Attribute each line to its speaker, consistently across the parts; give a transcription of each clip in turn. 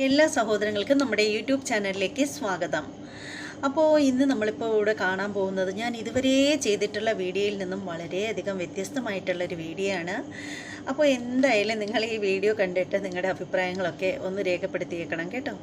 Speaker 1: എല്ലാ സഹോദരങ്ങൾക്കും നമ്മുടെ യൂട്യൂബ് ചാനലിലേക്ക് സ്വാഗതം. അപ്പോൾ ഇന്ന് നമ്മളിപ്പോൾ ഇവിടെ കാണാൻ പോകുന്നത് ഞാൻ ഇതുവരെ ചെയ്തിട്ടുള്ള വീഡിയോയിൽ നിന്നും വളരെയധികം വ്യത്യസ്തമായിട്ടുള്ളൊരു വീഡിയോ ആണ്. അപ്പോൾ എന്തായാലും നിങ്ങൾ ഈ വീഡിയോ കണ്ടിട്ട് നിങ്ങളുടെ അഭിപ്രായങ്ങളൊക്കെ ഒന്ന് രേഖപ്പെടുത്തിയേക്കണം കേട്ടോ.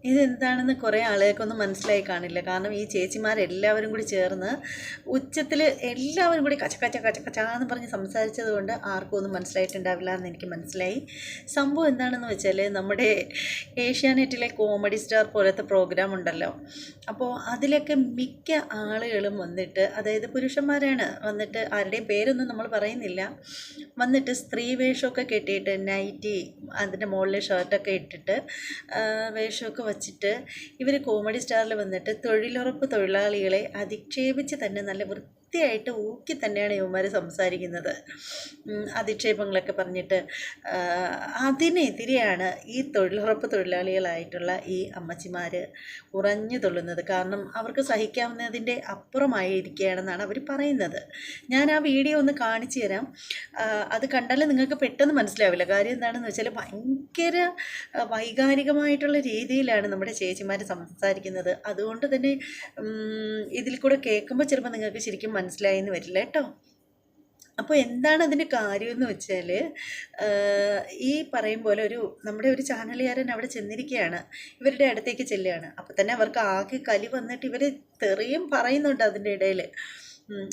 Speaker 1: ഇതെന്താണെന്ന് കുറേ ആളുകൾക്കൊന്നും മനസ്സിലായി കാണില്ല. കാരണം ഈ ചേച്ചിമാരെല്ലാവരും കൂടി ചേർന്ന് ഉച്ചത്തിൽ എല്ലാവരും കൂടി കച്ചാന്ന് പറഞ്ഞ് സംസാരിച്ചത് കൊണ്ട് ആർക്കും ഒന്നും മനസ്സിലായിട്ടുണ്ടാവില്ല എന്ന് എനിക്ക് മനസ്സിലായി. സംഭവം എന്താണെന്ന് വെച്ചാൽ നമ്മുടെ ഏഷ്യാനെറ്റിലെ കോമഡി സ്റ്റാർ പോലത്തെ പ്രോഗ്രാം ഉണ്ടല്ലോ, അപ്പോൾ അതിലൊക്കെ മിക്ക ആളുകളും വന്നിട്ട്, അതായത് പുരുഷന്മാരാണ് വന്നിട്ട്, ആരുടെയും പേരൊന്നും നമ്മൾ പറയുന്നില്ല, വന്നിട്ട് സ്ത്രീ വേഷമൊക്കെ കെട്ടിയിട്ട് നൈറ്റി അതിൻ്റെ മുകളിൽ ഷർട്ടൊക്കെ ഇട്ടിട്ട് വേഷമൊക്കെ വച്ചിട്ട് ഇവർ കോമഡി സ്റ്റാറിൽ വന്നിട്ട് തൊഴിലുറപ്പ് തൊഴിലാളികളെ അധിക്ഷേപിച്ച് തന്നെ നല്ല വൃത്തിയായിട്ട് ഊക്കി തന്നെയാണ് ഇവന്മാർ സംസാരിക്കുന്നത്. അധിക്ഷേപങ്ങളൊക്കെ പറഞ്ഞിട്ട് അതിനെതിരെയാണ് ഈ തൊഴിലുറപ്പ് തൊഴിലാളികളായിട്ടുള്ള ഈ അമ്മച്ചിമാർ ഉറഞ്ഞു തുള്ളുന്നത്. കാരണം അവർക്ക് സഹിക്കാവുന്നതിൻ്റെ അപ്പുറമായിരിക്കുകയാണെന്നാണ് അവർ പറയുന്നത്. ഞാൻ ആ വീഡിയോ ഒന്ന് കാണിച്ചു തരാം. അത് കണ്ടാൽ നിങ്ങൾക്ക് പെട്ടെന്ന് മനസ്സിലാവില്ല. കാര്യം എന്താണെന്ന് വെച്ചാൽ ഭയങ്കര വൈകാരികമായിട്ടുള്ള രീതിയിലാണ് നമ്മുടെ ചേച്ചിമാർ സംസാരിക്കുന്നത്. അതുകൊണ്ട് തന്നെ ഇതിൽ കൂടെ കേൾക്കുമ്പോൾ ചിലപ്പോൾ നിങ്ങൾക്ക് ശരിക്കും മനസ്സിലായെന്ന് വരില്ല കേട്ടോ. അപ്പോൾ എന്താണ് അതിൻ്റെ കാര്യമെന്ന് വെച്ചാൽ, ഈ പറയും പോലെ നമ്മുടെ ഒരു ചാനലുകാരൻ അവിടെ ചെന്നിരിക്കുകയാണ്, ഇവരുടെ അടുത്തേക്ക് ചെല്ലുകയാണ്. അപ്പോൾ തന്നെ അവർക്ക് ആകെ കലി വന്നിട്ട് ഇവർ തെറിയും പറയുന്നുണ്ട് അതിൻ്റെ ഇടയിൽ.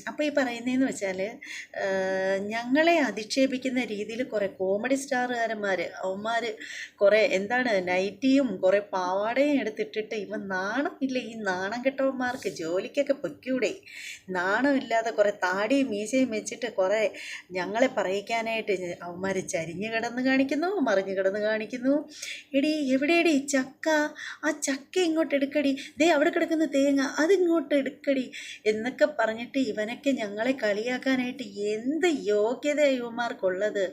Speaker 1: അപ്പോൾ ഈ പറയുന്നതെന്ന് വെച്ചാൽ, ഞങ്ങളെ അധിക്ഷേപിക്കുന്ന രീതിയിൽ കുറേ കോമഡി സ്റ്റാറുകാരന്മാർ അവന്മാർ കുറേ നൈറ്റിയും കുറേ പാവാടയും എടുത്തിട്ടിട്ട് ഇവൻ നാണമില്ല, ഈ നാണം കെട്ടവന്മാർക്ക് ജോലിക്കൊക്കെ പൊയ്ക്കൂടെ, നാണമില്ലാതെ കുറേ താടിയും മീശയും വെച്ചിട്ട് കുറേ ഞങ്ങളെ പറയിക്കാനായിട്ട് അവന്മാർ ചരിഞ്ഞ് കിടന്ന് കാണിക്കുന്നു, മറിഞ്ഞ് കിടന്ന് കാണിക്കുന്നു. എടി എവിടെയടി ചക്ക, ആ ചക്ക ഇങ്ങോട്ട് എടുക്കടി, ദേ അവിടെ കിടക്കുന്ന തേങ്ങ അതിങ്ങോട്ട് എടുക്കടി എന്നൊക്കെ പറഞ്ഞിട്ട് ഇവനൊക്കെ ഞങ്ങളെ കളിയാക്കാനായിട്ട് എന്ത് യോഗ്യത ഇവന്മാർക്കുള്ളത്,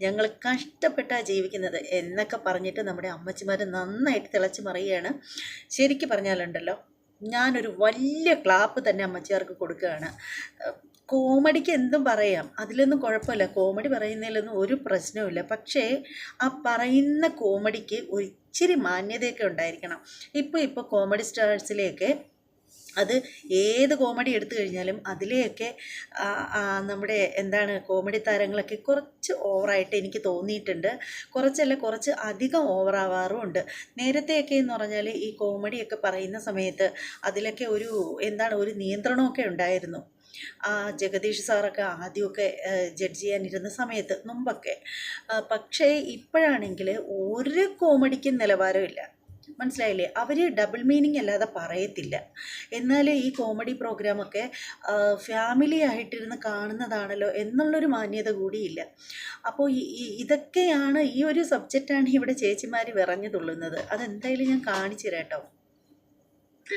Speaker 1: ഞങ്ങൾ കഷ്ടപ്പെട്ടാണ് ജീവിക്കുന്നത് എന്നൊക്കെ പറഞ്ഞിട്ട് നമ്മുടെ അമ്മച്ചിമാർ നന്നായിട്ട് തിളച്ച് മറിയുകയാണ്. ശരിക്കും പറഞ്ഞാലുണ്ടല്ലോ, ഞാനൊരു വലിയ ക്ലാപ്പ് തന്നെ അമ്മച്ചിമാർക്ക് കൊടുക്കുകയാണ്. കോമഡിക്ക് എന്തും പറയാം, അതിലൊന്നും കുഴപ്പമില്ല, കോമഡി പറയുന്നതിലൊന്നും ഒരു പ്രശ്നവുമില്ല. പക്ഷേ ആ പറയുന്ന കോമഡിക്ക് ഒരു ഇച്ചിരി മാന്യതയൊക്കെ ഉണ്ടായിരിക്കണം. ഇപ്പോൾ കോമഡി സ്റ്റാർസിലെയൊക്കെ അത് ഏത് കോമഡി എടുത്തു കഴിഞ്ഞാലും അതിലെയൊക്കെ നമ്മുടെ കോമഡി താരങ്ങളൊക്കെ കുറച്ച് ഓവറായിട്ട് എനിക്ക് തോന്നിയിട്ടുണ്ട്. കുറച്ച് അധികം ഓവറാവാറുമുണ്ട്. നേരത്തെയൊക്കെ എന്ന് പറഞ്ഞാൽ ഈ കോമഡിയൊക്കെ പറയുന്ന സമയത്ത് അതിലൊക്കെ ഒരു നിയന്ത്രണമൊക്കെ ഉണ്ടായിരുന്നു. ജഗദീഷ് സാറൊക്കെ ആദ്യമൊക്കെ ജഡ്ജ് ചെയ്യാനിരുന്ന സമയത്ത് മുമ്പൊക്കെ. പക്ഷേ ഇപ്പോഴാണെങ്കിൽ ഒരു കോമഡിക്കും നിലവാരമില്ല, മനസ്സിലായില്ലേ? അവർ ഡബിൾ മീനിങ് അല്ലാതെ പറയത്തില്ല. എന്നാൽ ഈ കോമഡി പ്രോഗ്രാമൊക്കെ ഫാമിലി ആയിട്ടിരുന്ന് കാണുന്നതാണല്ലോ എന്നുള്ളൊരു മാന്യത കൂടിയില്ല. അപ്പോൾ ഇതൊക്കെയാണ്, ഈ ഒരു സബ്ജക്റ്റാണ് ഇവിടെ ചേച്ചിമാർ വിറഞ്ഞു തുള്ളുന്നത്. അതെന്തായാലും ഞാൻ കാണിച്ചു തരാം കേട്ടോ.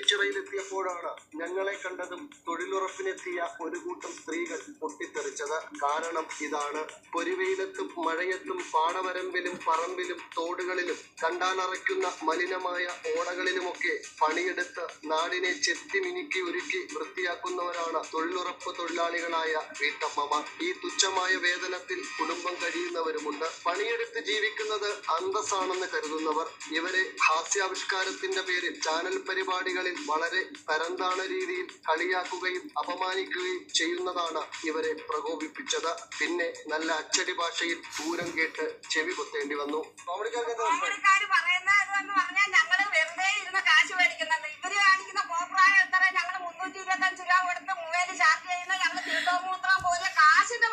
Speaker 2: ചിറയിലെത്തിയപ്പോഴാണ് ഞങ്ങളെ കണ്ടതും തൊഴിലുറപ്പിനെത്തിയ ഒരു കൂട്ടം സ്ത്രീകൾ പൊട്ടിത്തെറിച്ചത്. കാരണം ഇതാണ്: പൊരിവെയിലത്തും മഴയത്തും പാടവരമ്പിലും പറമ്പിലും തോടുകളിലും കണ്ടാലറയ്ക്കുന്ന മലിനമായ ഓടകളിലുമൊക്കെ പണിയെടുത്ത് നാടിനെ ചെത്തി മിനുക്കി ഒരുക്കി വൃത്തിയാക്കുന്നവരാണ് തൊഴിലുറപ്പ് തൊഴിലാളികളായ വീട്ടമ്മമാർ. ഈ തുച്ഛമായ വേതനത്തിൽ കുടുംബം കഴിയുന്നവരുമുണ്ട്. പണിയെടുത്ത് ജീവിക്കുന്നത് അന്തസ്സാണെന്ന് കരുതുന്നവർ. ഇവരെ ഹാസ്യാവിഷ്കാരത്തിന്റെ പേരിൽ ചാനൽ പരിപാടികൾ വളരെ പരന്താണ രീതിയിൽ കളിയാക്കുകയും അപമാനിക്കുകയും ചെയ്യുന്നതാണ് ഇവരെ പ്രകോപിപ്പിച്ചത്. പിന്നെ നല്ല അച്ചടി ഭാഷയിൽ പൂരം കേട്ട് ചെവി പൊത്തേണ്ടി വന്നു.
Speaker 3: കാശിന്റെ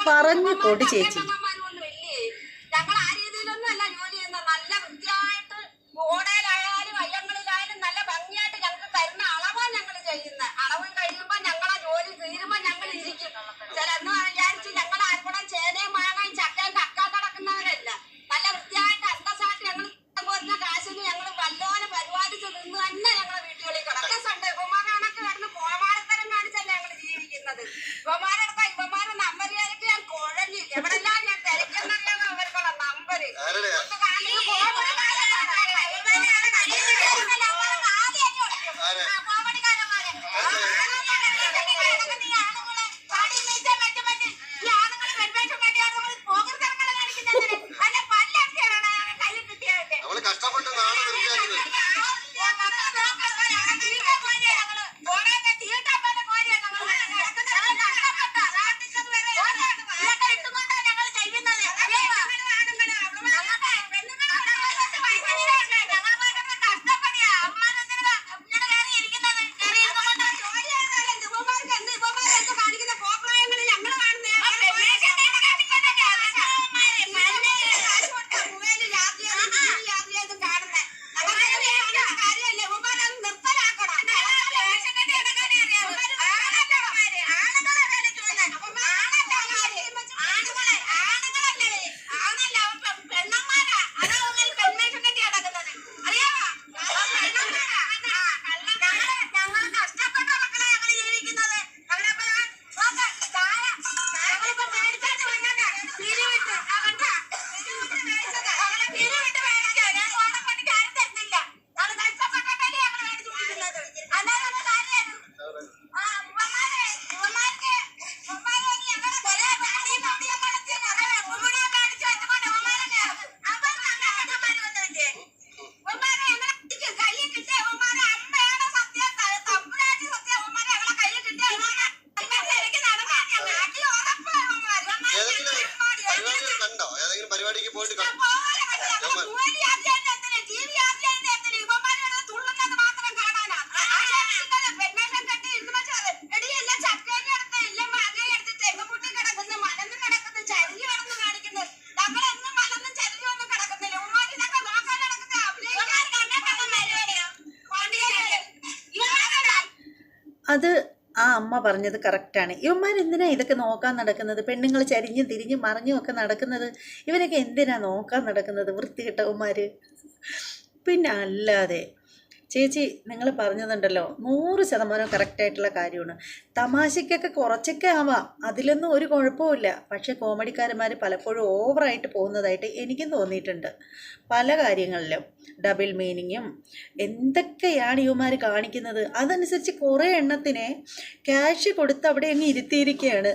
Speaker 1: പറഞ്ഞു കൊടു ചേച്ചി.
Speaker 3: ഞങ്ങൾ ആ രീതിയിലൊന്നും അല്ല ജോലി ചെയ്യുന്നത്. നല്ല വൃത്തിയായിട്ട് ഓടയിലായാലും അയ്യങ്ങളിലായാലും നല്ല ഭംഗിയായിട്ട് ഞങ്ങൾക്ക് തരുന്ന അളവാണ് ഞങ്ങൾ ചെയ്യുന്നത്. അളവ് കഴിയുമ്പോൾ ഞങ്ങളെ ജോലി തീരുമ്പോൾ ഞങ്ങൾ ഇരിക്കും. ചിലന്ന് വിചാരിച്ച് ഞങ്ങൾ ആർക്കും ചേനയും മാങ്ങയും ചക്കയും കക്കാൻ നടക്കുന്നവരല്ല. നല്ല വൃത്തിയായിട്ട് അന്തസ്സായിട്ട് ഞങ്ങൾ പോരുന്ന കാശിന് ഞങ്ങൾ വല്ലോനെ പരിപാലിച്ച് നിന്ന് തന്നെ ഞങ്ങളെ വീട്ടുകളിൽ കിടക്കും. സൺഡേ ഇവമാരാണൊക്കെ കിടന്ന് കോമാരത്തരം കാണിച്ചല്ല ഞങ്ങൾ ജീവിക്കുന്നത്. ഇവമാരെടുത്ത ഇവമാരെ നമ്പരിയായിരിക്കും ഞാൻ കുഴഞ്ഞു എവിടെല്ലാം ഞാൻ തിരക്കുന്നറിയാമോ അവർക്കുള്ള നമ്പര്.
Speaker 2: കഷ്ടപ്പെട്ട് നാളെ കണ്ടോ? ഏതെങ്കിലും പരിപാടിക്ക് പോയിട്ട്
Speaker 1: അത് ആ അമ്മ പറഞ്ഞത് കറക്റ്റാണ്. ഇവന്മാരെന്തിനാ ഇതൊക്കെ നോക്കാൻ നടക്കുന്നത്? പെണ്ണുങ്ങൾ ചരിഞ്ഞും തിരിഞ്ഞും മറിഞ്ഞും ഒക്കെ നടക്കുന്നത് ഇവരൊക്കെ എന്തിനാ നോക്കാൻ നടക്കുന്നത്? വൃത്തികെട്ടവന്മാർ. പിന്നെ അല്ലാതെ ചേച്ചി നിങ്ങൾ പറഞ്ഞതുണ്ടല്ലോ 100% കറക്റ്റായിട്ടുള്ള കാര്യമാണ്. തമാശയ്ക്കൊക്കെ കുറച്ചൊക്കെ ആവാം, അതിലൊന്നും ഒരു കുഴപ്പമില്ല. പക്ഷേ കോമഡിക്കാരന്മാർ പലപ്പോഴും ഓവറായിട്ട് പോകുന്നതായിട്ട് എനിക്കും തോന്നിയിട്ടുണ്ട്. പല കാര്യങ്ങളിലും ഡബിൾ മീനിങ്ങും എന്തൊക്കെയാണ് ഇവന്മാർ കാണിക്കുന്നത്. അതനുസരിച്ച് കുറേ എണ്ണത്തിനെ ക്യാഷ് കൊടുത്ത് അവിടെ അങ്ങ് ഇരുത്തിയിരിക്കുകയാണ്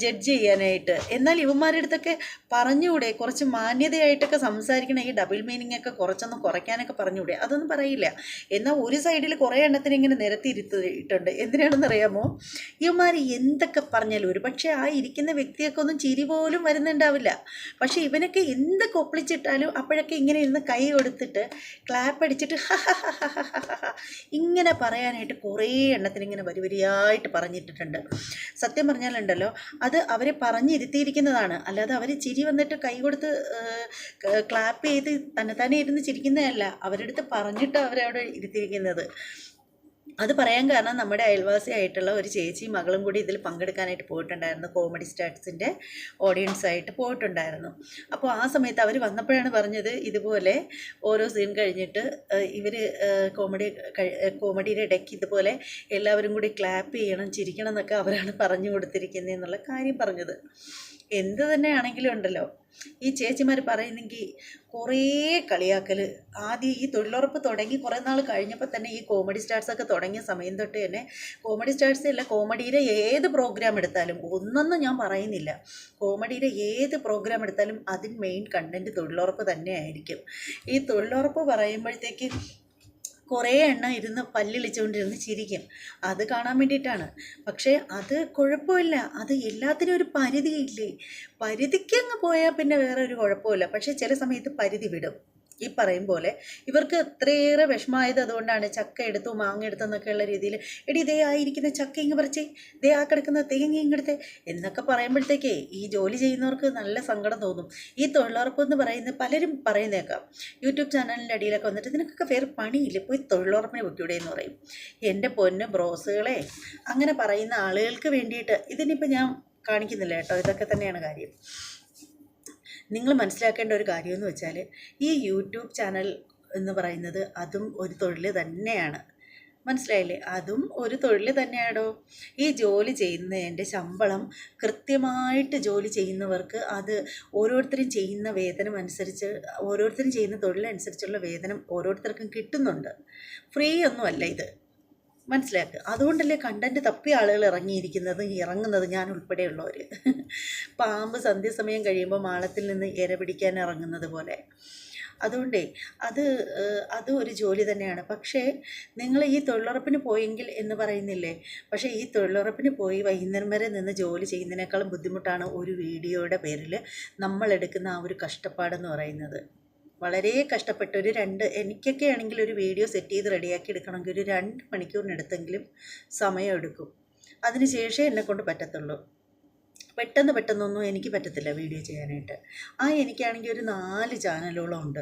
Speaker 1: ജഡ്ജ് ചെയ്യാനായിട്ട്. എന്നാൽ ഇവന്മാരുടെ അടുത്തൊക്കെ പറഞ്ഞുകൂടെ, കുറച്ച് മാന്യതയായിട്ടൊക്കെ സംസാരിക്കണം, ഈ ഡബിൾ മീനിങ് ഒക്കെ കുറച്ചൊന്നും കുറയ്ക്കാനൊക്കെ പറഞ്ഞുകൂടെ? അതൊന്നും പറയില്ല. എന്നാൽ ഒരു സൈഡിൽ കുറേ എണ്ണത്തിന് ഇങ്ങനെ നിരത്തിയിരുത്തിയിട്ടുണ്ട്. എന്തിനാണെന്നറിയാമോ? ഇവന്മാർ എന്തൊക്കെ പറഞ്ഞാലും ഒരു പക്ഷേ ആ ഇരിക്കുന്ന വ്യക്തിയൊക്കെ ഒന്നും ചിരി പോലും വരുന്നുണ്ടാവില്ല. പക്ഷേ ഇവനൊക്കെ എന്തൊക്കെ ഒപ്പിച്ചിട്ടാലും അപ്പോഴൊക്കെ ഇങ്ങനെ ഇരുന്ന് കൈ കൊടുത്തിട്ട് ക്ലാപ്പ് അടിച്ചിട്ട് ഇങ്ങനെ പറയാനായിട്ട് കുറേ എണ്ണത്തിന് ഇങ്ങനെ വരിവരിയായിട്ട് പറഞ്ഞിട്ടിട്ടുണ്ട്. സത്യം പറഞ്ഞാലുണ്ടല്ലോ, അത് അവരെ പറഞ്ഞിരുത്തിയിരിക്കുന്നതാണ്. അല്ലാതെ അവർ ചിരി വന്നിട്ട് കൈ കൊടുത്ത് ക്ലാപ്പ് ചെയ്ത് തന്നെ ഇരുന്ന് ചിരിക്കുന്നതല്ല. അവരുടെ അടുത്ത് പറഞ്ഞിട്ട് അവരവിടെ ഇരുത്തിയിരിക്കുന്നത്. അത് പറയാൻ കാരണം നമ്മുടെ അയൽവാസിയായിട്ടുള്ള ഒരു ചേച്ചി മകളും കൂടി ഇതിൽ പങ്കെടുക്കാനായിട്ട് പോയിട്ടുണ്ടായിരുന്നു. കോമഡി സ്റ്റാർസിൻ്റെ ഓഡിയൻസായിട്ട് പോയിട്ടുണ്ടായിരുന്നു. അപ്പോൾ ആ സമയത്ത് അവർ വന്നപ്പോഴാണ് പറഞ്ഞത്, ഇതുപോലെ ഓരോ സീൻ കഴിഞ്ഞിട്ട് ഇവർ കോമഡിയുടെ ഇടയ്ക്ക് ഇതുപോലെ എല്ലാവരും കൂടി ക്ലാപ്പ് ചെയ്യണം, ചിരിക്കണം എന്നൊക്കെ അവരാണ് പറഞ്ഞു കൊടുത്തിരിക്കുന്നത് എന്നുള്ള കാര്യം പറഞ്ഞത്. എന്ത് തന്നെയാണെങ്കിലും ഉണ്ടല്ലോ, ഈ ചേച്ചിമാർ പറയുന്നെങ്കിൽ കുറേ കളിയാക്കൽ. ആദ്യം ഈ തൊഴിലുറപ്പ് തുടങ്ങി കുറേ നാൾ കഴിഞ്ഞപ്പോൾ തന്നെ ഈ കോമഡി സ്റ്റാർസൊക്കെ തുടങ്ങിയ സമയം തൊട്ട് തന്നെ കോമഡി സ്റ്റാർസ് അല്ല, കോമഡിയുടെ ഏത് പ്രോഗ്രാം എടുത്താലും, ഒന്നൊന്നും ഞാൻ പറയുന്നില്ല, കോമഡിയുടെ ഏത് പ്രോഗ്രാം എടുത്താലും അതിന് മെയിൻ കണ്ടൻറ്റ് തൊഴിലുറപ്പ് തന്നെ ആയിരിക്കും. ഈ തൊഴിലുറപ്പ് പറയുമ്പോഴത്തേക്ക് കുറേ എണ്ണം ഇരുന്ന് പല്ലിളിച്ചുകൊണ്ടിരുന്ന് ചിരിക്കും. അത് കാണാൻ വേണ്ടിയിട്ടാണ്. പക്ഷേ അത് കുഴപ്പമില്ല, അത് എല്ലാത്തിനും ഒരു പരിധിയില്ലേ. പരിധിക്ക് അങ്ങ് പോയാൽ പിന്നെ വേറെ ഒരു കുഴപ്പമില്ല. പക്ഷേ ചില സമയത്ത് പരിധി വിടും. ഈ പറയും പോലെ ഇവർക്ക് ഇത്രയേറെ വിഷമമായത് അതുകൊണ്ടാണ് ചക്ക എടുത്തു മാങ്ങ എടുത്തു എന്നൊക്കെയുള്ള രീതിയിൽ എടി ഇതേ ആയിരിക്കുന്ന ചക്ക ഇങ്ങ് പറിച്ചേ, ഇതേ ആ കിടക്കുന്ന തേങ്ങ ഇങ്ങെടുത്തേ എന്നൊക്കെ പറയുമ്പോഴത്തേക്കേ ഈ ജോലി ചെയ്യുന്നവർക്ക് നല്ല സങ്കടം തോന്നും. ഈ തൊഴിലുറപ്പ് എന്ന് പറയുന്നത് പലരും പറയുന്നേക്കാം, യൂട്യൂബ് ചാനലിൻ്റെ അടിയിലൊക്കെ വന്നിട്ട് നിനക്കൊക്കെ വേറെ പണിയില്ല, പോയി തൊഴിലുറപ്പിന് വെക്കൂടെ എന്ന് പറയും. എൻ്റെ പൊന്ന് ബ്രോസുകളെ, അങ്ങനെ പറയുന്ന ആളുകൾക്ക് വേണ്ടിയിട്ട് ഇതിനിപ്പോൾ ഞാൻ കാണിക്കുന്നില്ല കേട്ടോ, ഇതൊക്കെ തന്നെയാണ് കാര്യം. നിങ്ങൾ മനസ്സിലാക്കേണ്ട ഒരു കാര്യമെന്ന് വെച്ചാൽ ഈ യൂട്യൂബ് ചാനൽ എന്ന് പറയുന്നത് അതും ഒരു തൊഴിൽ തന്നെയാണ്. മനസ്സിലായില്ലേ? അതും ഒരു തൊഴിൽ തന്നെയാണോ. ഈ ജോലി ചെയ്യുന്നതിൻ്റെ ശമ്പളം കൃത്യമായിട്ട് ജോലി ചെയ്യുന്നവർക്ക് അത് ഓരോരുത്തരും ചെയ്യുന്ന വേതനം അനുസരിച്ച്, ഓരോരുത്തരും ചെയ്യുന്ന തൊഴിലനുസരിച്ചുള്ള വേതനം ഓരോരുത്തർക്കും കിട്ടുന്നുണ്ട്. ഫ്രീ ഒന്നുമല്ല ഇത്, മനസ്സിലാക്കുക. അതുകൊണ്ടല്ലേ കണ്ടൻറ്റ് തപ്പി ആളുകൾ ഇറങ്ങുന്നത്, ഞാൻ ഉൾപ്പെടെയുള്ളവർ. പാമ്പ് സന്ധ്യാസമയം കഴിയുമ്പോൾ മാളത്തിൽ നിന്ന് ഇര പിടിക്കാൻ ഇറങ്ങുന്നത് പോലെ. അതുകൊണ്ടേ അത് ഒരു ജോലി തന്നെയാണ്. പക്ഷേ നിങ്ങൾ ഈ തൊഴിലുറപ്പിന് പോയെങ്കിൽ എന്ന് പറയുന്നില്ലേ, പക്ഷേ ഈ തൊഴിലുറപ്പിന് പോയി വൈകുന്നേരം വരെ നിന്ന് ജോലി ചെയ്യുന്നതിനേക്കാളും ബുദ്ധിമുട്ടാണ് ഒരു വീഡിയോയുടെ പേരിൽ നമ്മളെടുക്കുന്ന ആ ഒരു കഷ്ടപ്പാടെന്ന് പറയുന്നത്. വളരെ കഷ്ടപ്പെട്ട് എനിക്കൊക്കെ ആണെങ്കിൽ ഒരു വീഡിയോ സെറ്റ് ചെയ്ത് റെഡിയാക്കി എടുക്കണമെങ്കിൽ ഒരു 2 മണിക്കൂറിനടുത്തെങ്കിലും സമയം എടുക്കും. അതിന് ശേഷമേ എന്നെക്കൊണ്ട് പറ്റത്തുള്ളൂ. പെട്ടെന്നൊന്നും എനിക്ക് പറ്റത്തില്ല വീഡിയോ ചെയ്യാനായിട്ട്. എനിക്കാണെങ്കിൽ ഒരു 4 ചാനലുകളും ഉണ്ട്.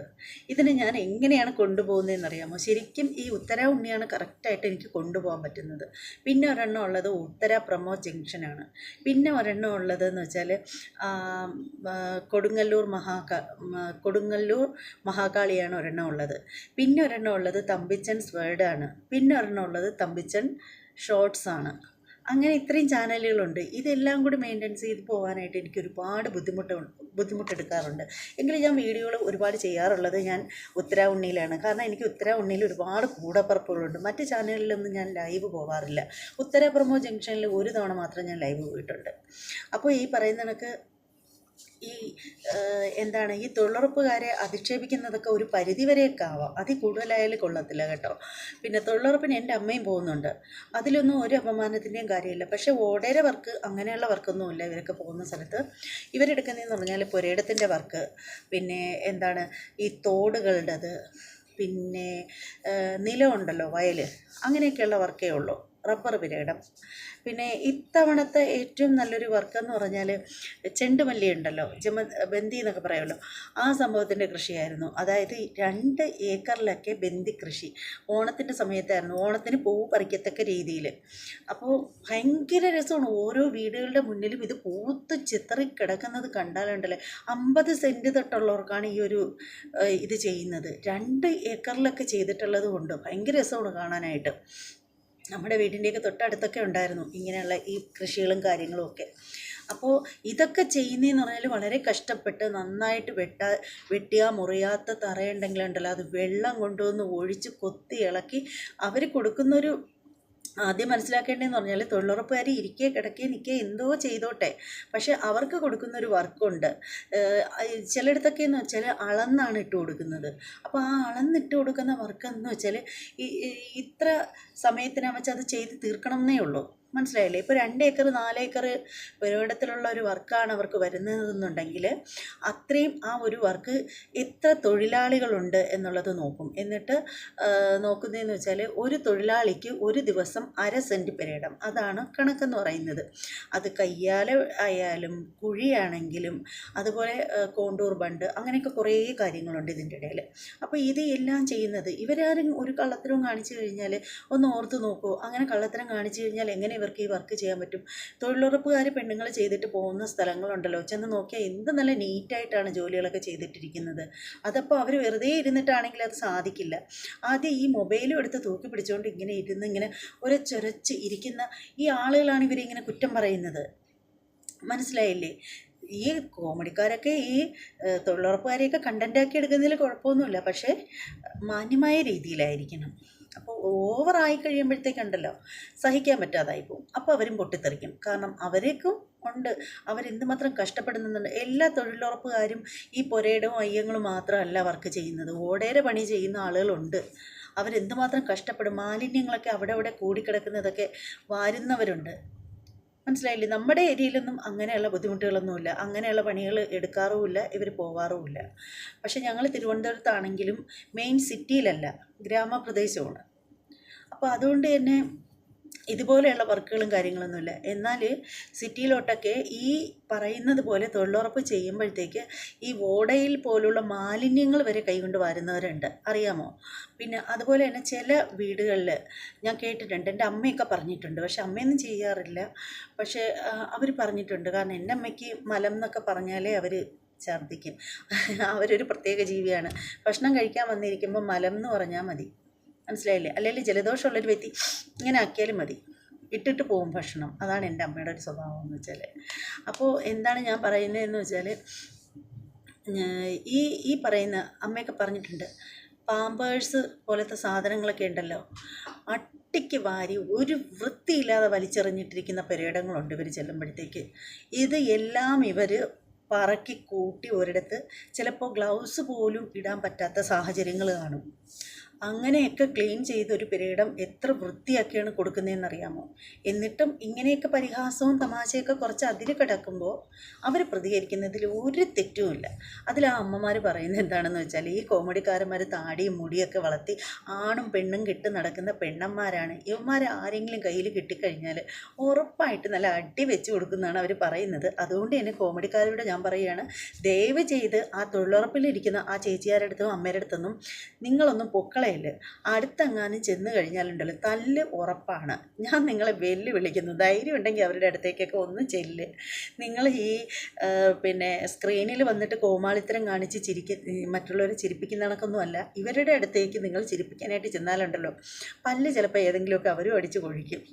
Speaker 1: ഇതിനെ ഞാൻ എങ്ങനെയാണ് കൊണ്ടുപോകുന്നതെന്നറിയാമോ? ശരിക്കും ഈ ഉത്തര ഉണ്ണിയാണ് കറക്റ്റായിട്ട് എനിക്ക് കൊണ്ടുപോകാൻ പറ്റുന്നത്. പിന്നെ ഒരെണ്ണം ഉള്ളത് ഉത്തര പ്രമോ ജംഗ്ഷനാണ്. പിന്നെ ഒരെണ്ണം ഉള്ളതെന്ന് വെച്ചാൽ കൊടുങ്ങല്ലൂർ മഹാകാളിയാണ് ഒരെണ്ണം ഉള്ളത്. പിന്നെ ഒരെണ്ണം ഉള്ളത് തമ്പിച്ചൻസ് വേർഡാണ്. പിന്നെ ഒരെണ്ണം ഉള്ളത് തമ്പിച്ചൻ ഷോർട്സാണ്. അങ്ങനെ ഇത്രയും ചാനലുകളുണ്ട്. ഇതെല്ലാം കൂടി മെയിൻ്റെനൻസ് ചെയ്ത് പോകാനായിട്ട് എനിക്ക് ഒരുപാട് ബുദ്ധിമുട്ടെടുക്കാറുണ്ട്. എങ്കിലും ഞാൻ വീഡിയോകൾ ഒരുപാട് ചെയ്യാറുള്ളത് ഞാൻ ഉത്തര ഉണ്ണിയിലാണ്. കാരണം എനിക്ക് ഉത്തര ഉണ്ണിയിൽ ഒരുപാട് കൂടപ്പറപ്പുകളുണ്ട്. മറ്റ് ചാനലിലൊന്നും ഞാൻ ലൈവ് പോകാറില്ല. ഉത്തര പ്രമോ ജംഗ്ഷനിൽ ഒരു തവണ മാത്രം ഞാൻ ലൈവ് പോയിട്ടുണ്ട്. അപ്പോൾ ഈ പറയുന്ന കണക്ക് ഈ തൊഴിലുറപ്പുകാരെ അധിക്ഷേപിക്കുന്നതൊക്കെ ഒരു പരിധിവരെയൊക്കെ ആവാം, അതിൽ കൂടുതലായാലും കൊള്ളത്തില്ല കേട്ടോ. പിന്നെ തൊഴിലുറപ്പിന് എൻ്റെ അമ്മയും പോകുന്നുണ്ട്, അതിലൊന്നും ഒരു അപമാനത്തിൻ്റെയും കാര്യമില്ല. പക്ഷേ ഓടേരെ വർക്ക് അങ്ങനെയുള്ള വർക്കൊന്നുമില്ല ഇവരൊക്കെ പോകുന്ന സ്ഥലത്ത്. ഇവരെടുക്കുന്നതെന്ന് പറഞ്ഞാൽ പുരയിടത്തിൻ്റെ വർക്ക്, പിന്നെ ഈ തോടുകളുടേത്, പിന്നെ നിലമുണ്ടല്ലോ വയൽ, അങ്ങനെയൊക്കെയുള്ള വർക്കേ ഉള്ളൂ. റബ്ബർ പുരയിടം. പിന്നെ ഇത്തവണത്തെ ഏറ്റവും നല്ലൊരു വർക്കെന്ന് പറഞ്ഞാൽ ചെണ്ടുമല്ലി ഉണ്ടല്ലോ, ബന്ദി എന്നൊക്കെ പറയുമല്ലോ, ആ സംഭവത്തിൻ്റെ കൃഷിയായിരുന്നു. അതായത് 2 ഏക്കറിലൊക്കെ ബന്ദി കൃഷി ഓണത്തിൻ്റെ സമയത്തായിരുന്നു, ഓണത്തിന് പൂ പറിക്കത്തക്ക രീതിയിൽ. അപ്പോൾ ഭയങ്കര രസമാണ്. ഓരോ വീടുകളുടെ മുന്നിലും ഇത് പൂത്ത് ചിതറി കിടക്കുന്നത് കണ്ടാലുണ്ടല്ലേ. 50 സെൻറ്റ് തൊട്ടുള്ളവർക്കാണ് ഈ ഒരു ഇത് ചെയ്യുന്നത്. 2 ഏക്കറിലൊക്കെ ചെയ്തിട്ടുള്ളത് കൊണ്ട് ഭയങ്കര രസമാണ് കാണാനായിട്ട്. നമ്മുടെ വീടിൻ്റെയൊക്കെ തൊട്ടടുത്തൊക്കെ ഉണ്ടായിരുന്നു ഇങ്ങനെയുള്ള ഈ കൃഷികളും കാര്യങ്ങളും ഒക്കെ. അപ്പോൾ ഇതൊക്കെ ചെയ്യുന്നതെന്ന് പറഞ്ഞാൽ വളരെ കഷ്ടപ്പെട്ട് നന്നായിട്ട് വെട്ടിയാ മുറിയാത്ത തറയുണ്ടെങ്കിലുണ്ടല്ലോ, അത് വെള്ളം കൊണ്ടുവന്ന് ഒഴിച്ച് കൊത്തി ഇളക്കി അവർ കൊടുക്കുന്നൊരു ആദ്യം മനസ്സിലാക്കേണ്ടതെന്ന് പറഞ്ഞാൽ തൊഴിലുറപ്പുകാർ ഇരിക്കേ കിടക്കേ നിൽക്കേ എന്തോ ചെയ്തോട്ടെ, പക്ഷെ അവർക്ക് കൊടുക്കുന്നൊരു വർക്കുണ്ട്. ചിലയിടത്തൊക്കെ എന്ന് വെച്ചാൽ അളന്നാണ് ഇട്ട് കൊടുക്കുന്നത്. അപ്പോൾ ആ അളന്നിട്ട് കൊടുക്കുന്ന വർക്ക് വെച്ചാൽ ഇത്ര സമയത്തിനാ വെച്ചാൽ അത് ചെയ്ത് തീർക്കണം എന്നേ ഉള്ളൂ. മനസ്സിലായില്ലേ? ഇപ്പോൾ 2 ഏക്കർ 4 ഏക്കർ പുരയിടത്തിലുള്ള ഒരു വർക്കാണ് അവർക്ക് വരുന്നതെന്നുണ്ടെങ്കിൽ അത്രയും ആ ഒരു വർക്ക് എത്ര തൊഴിലാളികളുണ്ട് എന്നുള്ളത് നോക്കും. എന്നിട്ട് നോക്കുന്നതെന്ന് വെച്ചാൽ ഒരു തൊഴിലാളിക്ക് ഒരു ദിവസം 1/2 സെൻറ്റ് പുരയിടം, അതാണ് കണക്കെന്ന് പറയുന്നത്. അത് കയ്യാല ആയാലും കുഴിയാണെങ്കിലും അതുപോലെ കോണ്ടൂർ ബണ്ട്, അങ്ങനെയൊക്കെ കുറേ കാര്യങ്ങളുണ്ട് ഇതിൻ്റെ ഇടയിൽ. അപ്പോൾ ഇത് എല്ലാം ചെയ്യുന്നത് ഇവരാരും ഒരു കള്ളത്തരവും കാണിച്ചു കഴിഞ്ഞാൽ ഒന്ന് ഓർത്ത് നോക്കൂ. അങ്ങനെ കള്ളത്തരം കാണിച്ചു കഴിഞ്ഞാൽ എങ്ങനെ ഇവർക്ക് ഈ വർക്ക് ചെയ്യാൻ പറ്റും? തൊഴിലുറപ്പുകാർ പെണ്ണുങ്ങൾ ചെയ്തിട്ട് പോകുന്ന സ്ഥലങ്ങളുണ്ടല്ലോ, ചെന്ന് നോക്കിയാൽ എന്ത് നല്ല നീറ്റായിട്ടാണ് ജോലികളൊക്കെ ചെയ്തിട്ടിരിക്കുന്നത്. അതപ്പോൾ അവർ വെറുതെ ഇരുന്നിട്ടാണെങ്കിൽ അത് സാധിക്കില്ല. ആദ്യം ഈ മൊബൈലും എടുത്ത് തൂക്കി പിടിച്ചുകൊണ്ട് ഇങ്ങനെ ചൊരച്ച് ഇരിക്കുന്ന ഈ ആളുകളാണ് ഇവരിങ്ങനെ കുറ്റം പറയുന്നത്. മനസ്സിലായില്ലേ? ഈ കോമഡിക്കാരൊക്കെ ഈ തൊഴിലുറപ്പുകാരെയൊക്കെ കണ്ടൻറ്റാക്കി എടുക്കുന്നതിൽ കുഴപ്പമൊന്നുമില്ല, പക്ഷേ മാന്യമായ രീതിയിലായിരിക്കണം. അപ്പോൾ ഓവറായി കഴിയുമ്പോഴത്തേക്കുണ്ടല്ലോ സഹിക്കാൻ പറ്റാതായി പോകും. അപ്പോൾ അവരും പൊട്ടിത്തെറിക്കും. കാരണം അവരേക്കും ഉണ്ട്, അവരെന്തുമാത്രം കഷ്ടപ്പെടുന്നുണ്ട്. എല്ലാ തൊഴിലുറപ്പുകാരും ഈ പുരയിടവും അയ്യങ്ങളും മാത്രമല്ല വർക്ക് ചെയ്യുന്നത്, ഓടേരെ പണി ചെയ്യുന്ന ആളുകളുണ്ട്. അവരെന്തുമാത്രം കഷ്ടപ്പെടും. മാലിന്യങ്ങളൊക്കെ അവിടെ കൂടിക്കിടക്കുന്നതൊക്കെ വാരുന്നവരുണ്ട്. മനസ്സിലായില്ലേ? നമ്മുടെ ഏരിയയിലൊന്നും അങ്ങനെയുള്ള ബുദ്ധിമുട്ടുകളൊന്നുമില്ല, അങ്ങനെയുള്ള പണികൾ എടുക്കാറുമില്ല, ഇവർ പോകാറുമില്ല. പക്ഷെ ഞങ്ങൾ തിരുവനന്തപുരത്താണെങ്കിലും മെയിൻ സിറ്റിയിലല്ല, ഗ്രാമപ്രദേശമാണ്. അപ്പോൾ അതുകൊണ്ട് തന്നെ ഇതുപോലെയുള്ള വർക്കുകളും കാര്യങ്ങളൊന്നുമില്ല. എന്നാൽ സിറ്റിയിലോട്ടൊക്കെ ഈ പറയുന്നത് പോലെ തൊഴിലുറപ്പ് ചെയ്യുമ്പോഴത്തേക്ക് ഈ ഓടയിൽ പോലുള്ള മാലിന്യങ്ങൾ വരെ കൈകൊണ്ട് വരുന്നവരുണ്ട്, അറിയാമോ? പിന്നെ അതുപോലെ തന്നെ ചില വീടുകളിൽ ഞാൻ കേട്ടിട്ടുണ്ട്, എൻ്റെ അമ്മയൊക്കെ പറഞ്ഞിട്ടുണ്ട്, പക്ഷെ അമ്മയൊന്നും ചെയ്യാറില്ല. പക്ഷേ അവർ പറഞ്ഞിട്ടുണ്ട്. കാരണം എൻ്റെ അമ്മയ്ക്ക് മലം എന്നൊക്കെ പറഞ്ഞാലേ അവർ ഛർദ്ദിക്കും. അവരൊരു പ്രത്യേക ജീവിയാണ്. ഭക്ഷണം കഴിക്കാൻ വന്നിരിക്കുമ്പോൾ മലം എന്ന് പറഞ്ഞാൽ മതി, മനസ്സിലായില്ലേ? അല്ലെങ്കിൽ ജലദോഷമുള്ളൊരു വ്യക്തി ഇങ്ങനെ ആക്കിയാലും മതി, ഇട്ടിട്ട് പോകും ഭക്ഷണം. അതാണ് എൻ്റെ അമ്മയുടെ ഒരു സ്വഭാവം എന്ന് വെച്ചാൽ. അപ്പോൾ എന്താണ് ഞാൻ പറയുന്നതെന്ന് വെച്ചാൽ, ഈ പറയുന്ന അമ്മയൊക്കെ പറഞ്ഞിട്ടുണ്ട്, പാമ്പേഴ്സ് പോലത്തെ സാധനങ്ങളൊക്കെ ഉണ്ടല്ലോ, അട്ടിക്ക് വാരി ഒരു വൃത്തിയില്ലാതെ വലിച്ചെറിഞ്ഞിട്ടിരിക്കുന്ന പെരയിടങ്ങളുണ്ട് ഇവർ ചെല്ലുമ്പോഴത്തേക്ക്. ഇത് എല്ലാം ഇവർ പറക്കി കൂട്ടി ഒരിടത്ത്, ചിലപ്പോൾ ഗ്ലൗസ് പോലും ഇടാൻ പറ്റാത്ത സാഹചര്യങ്ങൾ കാണും. അങ്ങനെയൊക്കെ ക്ലീൻ ചെയ്ത് ഒരു പെരയിടം എത്ര വൃത്തിയാക്കിയാണ് കൊടുക്കുന്നതെന്നറിയാമോ? എന്നിട്ടും ഇങ്ങനെയൊക്കെ പരിഹാസവും തമാശയൊക്കെ കുറച്ച് അതിര് കിടക്കുമ്പോൾ അവർ പ്രതികരിക്കുന്നതിൽ ഒരു തെറ്റുമില്ല. അതിൽ ആ അമ്മമാർ പറയുന്നത് എന്താണെന്ന് വെച്ചാൽ, ഈ കോമഡിക്കാരന്മാർ താടിയും മുടിയൊക്കെ വളർത്തി ആണും പെണ്ണും കെട്ട് നടക്കുന്ന പെണ്ണന്മാരാണ്. ഇവന്മാർ ആരെങ്കിലും കയ്യിൽ കിട്ടിക്കഴിഞ്ഞാൽ ഉറപ്പായിട്ട് നല്ല അടി വെച്ച് കൊടുക്കുന്നതാണ് അവർ പറയുന്നത്. അതുകൊണ്ട് തന്നെ കോമഡിക്കാരോട് ഞാൻ പറയുകയാണ്, ദയവ് ചെയ്ത് ആ തൊഴിലുറപ്പിലിരിക്കുന്ന ആ ചേച്ചിയാരുടെ അടുത്തും അമ്മയുടെ അടുത്തൊന്നും നിങ്ങളൊന്നും പൊക്കളയില്ല. അടുത്തെങ്ങാനും ചെന്ന് കഴിഞ്ഞാലുണ്ടല്ലോ തല്ല് ഉറപ്പാണ്. ഞാൻ നിങ്ങളെ വെല്ലുവിളിക്കുന്നു. ധൈര്യം ഉണ്ടെങ്കിൽ അവരുടെ അടുത്തേക്കൊക്കെ ഒന്ന് ചെല്ല്. നിങ്ങൾ ഈ പിന്നെ സ്ക്രീനിൽ വന്നിട്ട് കോമാളിത്തരം കാണിച്ച് മറ്റുള്ളവരെ ചിരിപ്പിക്കുന്ന കണക്കൊന്നുമല്ല. ഇവരുടെ അടുത്തേക്ക് നിങ്ങൾ ചിരിപ്പിക്കാനായിട്ട് ചെന്നാലുണ്ടല്ലോ പല്ല് ചിലപ്പോൾ ഏതെങ്കിലുമൊക്കെ അവരും അടിച്ച് കൊഴിക്കും.